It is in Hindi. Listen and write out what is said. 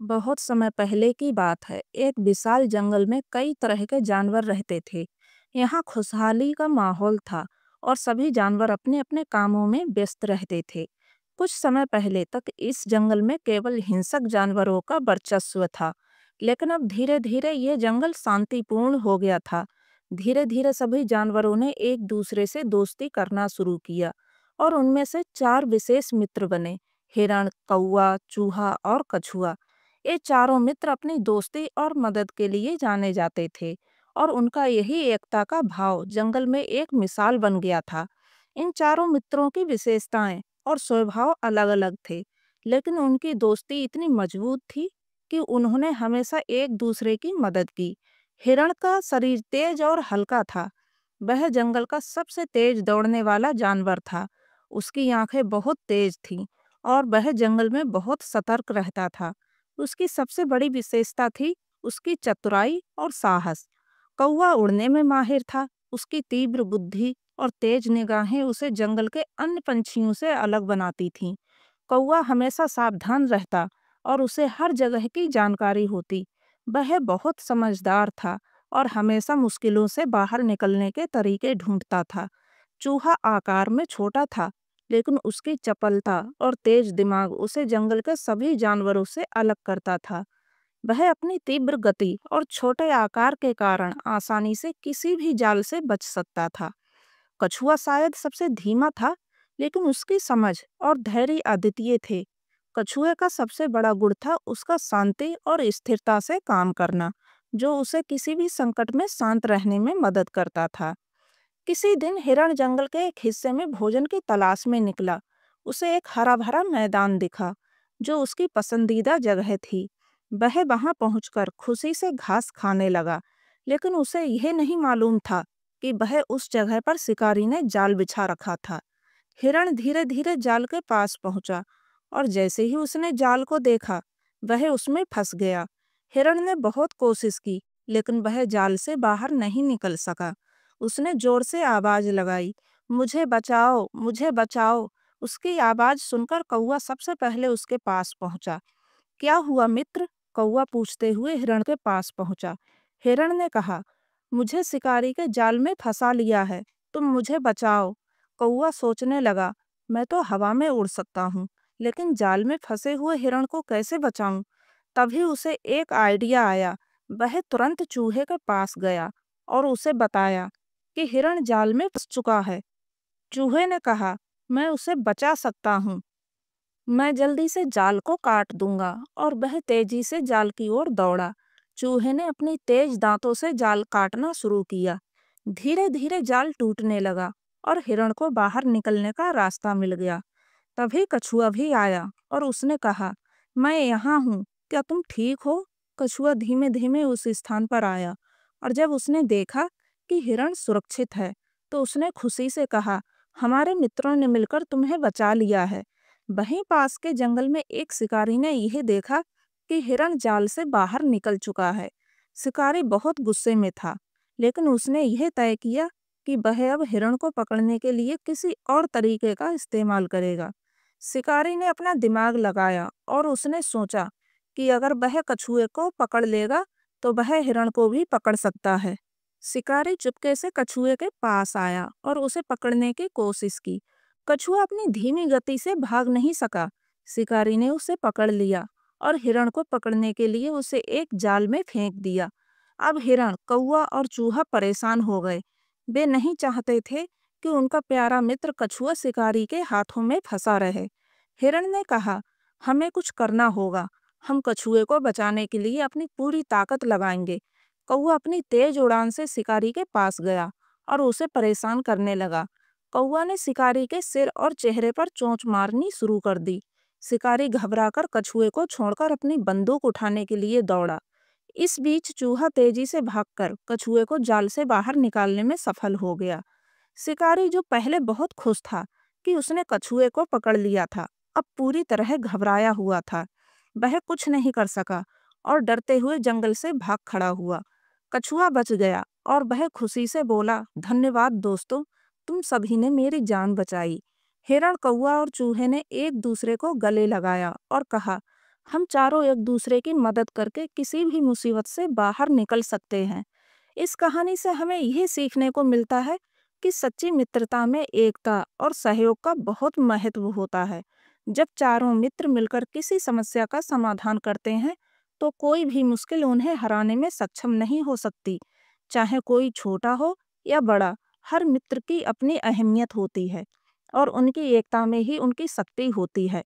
बहुत समय पहले की बात है। एक विशाल जंगल में कई तरह के जानवर रहते थे। यहाँ खुशहाली का माहौल था और सभी जानवर अपने अपने कामों में व्यस्त रहते थे। कुछ समय पहले तक इस जंगल में केवल हिंसक जानवरों का वर्चस्व था, लेकिन अब धीरे धीरे ये जंगल शांतिपूर्ण हो गया था। धीरे धीरे सभी जानवरों ने एक दूसरे से दोस्ती करना शुरू किया और उनमें से चार विशेष मित्र बने: हिरण, कौवा, चूहा और कछुआ। ये चारों मित्र अपनी दोस्ती और मदद के लिए जाने जाते थे और उनका यही एकता का भाव जंगल में एक मिसाल बन गया था। इन चारों मित्रों की विशेषताएं और स्वभाव अलग-अलग थे, लेकिन उनकी दोस्ती इतनी मजबूत थी कि उन्होंने हमेशा एक दूसरे की मदद की। हिरण का शरीर तेज और हल्का था। वह जंगल का सबसे तेज दौड़ने वाला जानवर था। उसकी आंखें बहुत तेज थीं और वह जंगल में बहुत सतर्क रहता था। उसकी सबसे बड़ी विशेषता थी उसकी चतुराई और साहस। कौवा उड़ने में माहिर था। उसकी तीव्र बुद्धि और तेज निगाहें उसे जंगल के अन्य पंछियों से अलग बनाती थीं। कौवा हमेशा सावधान रहता और उसे हर जगह की जानकारी होती। वह बहुत समझदार था और हमेशा मुश्किलों से बाहर निकलने के तरीके ढूंढता था। चूहा आकार में छोटा था, लेकिन उसकी चपलता और तेज दिमाग उसे जंगल के सभी जानवरों से अलग करता था। वह अपनी तीव्र गति और छोटे आकार के कारण आसानी से किसी भी जाल से बच सकता था। कछुआ शायद सबसे धीमा था, लेकिन उसकी समझ और धैर्य अद्वितीय थे। कछुए का सबसे बड़ा गुण था उसका शांति और स्थिरता से काम करना, जो उसे किसी भी संकट में शांत रहने में मदद करता था। किसी दिन हिरण जंगल के एक हिस्से में भोजन की तलाश में निकला। उसे एक हरा भरा मैदान दिखा, जो उसकी पसंदीदा जगह थी। वह वहां पहुंचकर खुशी से घास खाने लगा, लेकिन उसे यह नहीं मालूम था कि वह उस जगह पर शिकारी ने जाल बिछा रखा था। हिरण धीरे धीरे जाल के पास पहुंचा और जैसे ही उसने जाल को देखा, वह उसमें फंस गया। हिरण ने बहुत कोशिश की, लेकिन वह जाल से बाहर नहीं निकल सका। उसने जोर से आवाज लगाई, मुझे बचाओ, मुझे बचाओ। उसकी आवाज सुनकर कौवा सबसे पहले उसके पास पहुंचा। क्या हुआ मित्र? कौवा पूछते हुए हिरण के पास पहुंचा। हिरण ने कहा, मुझे शिकारी के जाल में फंसा लिया है, तुम मुझे बचाओ। कौवा सोचने लगा, मैं तो हवा में उड़ सकता हूँ, लेकिन जाल में फंसे हुए हिरण को कैसे बचाऊं? तभी उसे एक आइडिया आया। वह तुरंत चूहे के पास गया और उसे बताया कि हिरण जाल में फंस चुका है। चूहे ने कहा, मैं उसे बचा सकता हूँ, मैं जल्दी से जाल को काट दूंगा। और वह तेजी से जाल की ओर दौड़ा। चूहे ने अपनी तेज दांतों से जाल काटना शुरू किया। धीरे धीरे जाल टूटने लगा और हिरण को बाहर निकलने का रास्ता मिल गया। तभी कछुआ भी आया और उसने कहा, मैं यहाँ हूँ, क्या तुम ठीक हो? कछुआ धीमे धीमे उस स्थान पर आया और जब उसने देखा कि हिरण सुरक्षित है, तो उसने खुशी से कहा, हमारे मित्रों ने मिलकर तुम्हें बचा लिया है। वहीं पास के जंगल में एक शिकारी ने यह देखा कि हिरण जाल से बाहर निकल चुका है। शिकारी बहुत गुस्से में था, लेकिन उसने यह तय किया कि वह अब हिरण को पकड़ने के लिए किसी और तरीके का इस्तेमाल करेगा। शिकारी ने अपना दिमाग लगाया और उसने सोचा कि अगर वह कछुए को पकड़ लेगा, तो वह हिरण को भी पकड़ सकता है। शिकारी चुपके से कछुए के पास आया और उसे पकड़ने की कोशिश की। कछुआ अपनी धीमी गति से भाग नहीं सका। शिकारी ने उसे पकड़ लिया और हिरण को पकड़ने के लिए उसे एक जाल में फेंक दिया। अब हिरण, कौवा और चूहा परेशान हो गए। वे नहीं चाहते थे कि उनका प्यारा मित्र कछुआ शिकारी के हाथों में फंसा रहे। हिरण ने कहा, हमें कुछ करना होगा, हम कछुए को बचाने के लिए अपनी पूरी ताकत लगाएंगे। कौवा अपनी तेज उड़ान से शिकारी के पास गया और उसे परेशान करने लगा। कौवा ने शिकारी के सिर और चेहरे पर चोंच मारनी शुरू कर दी। शिकारी घबराकर कछुए को छोड़कर अपनी बंदूक उठाने के लिए दौड़ा। इस बीच चूहा तेजी से भागकर कछुए को जाल से बाहर निकालने में सफल हो गया। शिकारी, जो पहले बहुत खुश था कि उसने कछुए को पकड़ लिया था, अब पूरी तरह घबराया हुआ था। वह कुछ नहीं कर सका और डरते हुए जंगल से भाग खड़ा हुआ। कछुआ बच गया और वह खुशी से बोला, धन्यवाद दोस्तों, तुम सभी ने मेरी जान बचाई। हिरण, कौवा और चूहे ने एक दूसरे को गले लगाया और कहा, हम चारों एक दूसरे की मदद करके किसी भी मुसीबत से बाहर निकल सकते हैं। इस कहानी से हमें यह सीखने को मिलता है कि सच्ची मित्रता में एकता और सहयोग का बहुत महत्व होता है। जब चारों मित्र मिलकर किसी समस्या का समाधान करते हैं, तो कोई भी मुश्किल उन्हें हराने में सक्षम नहीं हो सकती। चाहे कोई छोटा हो या बड़ा, हर मित्र की अपनी अहमियत होती है और उनकी एकता में ही उनकी शक्ति होती है।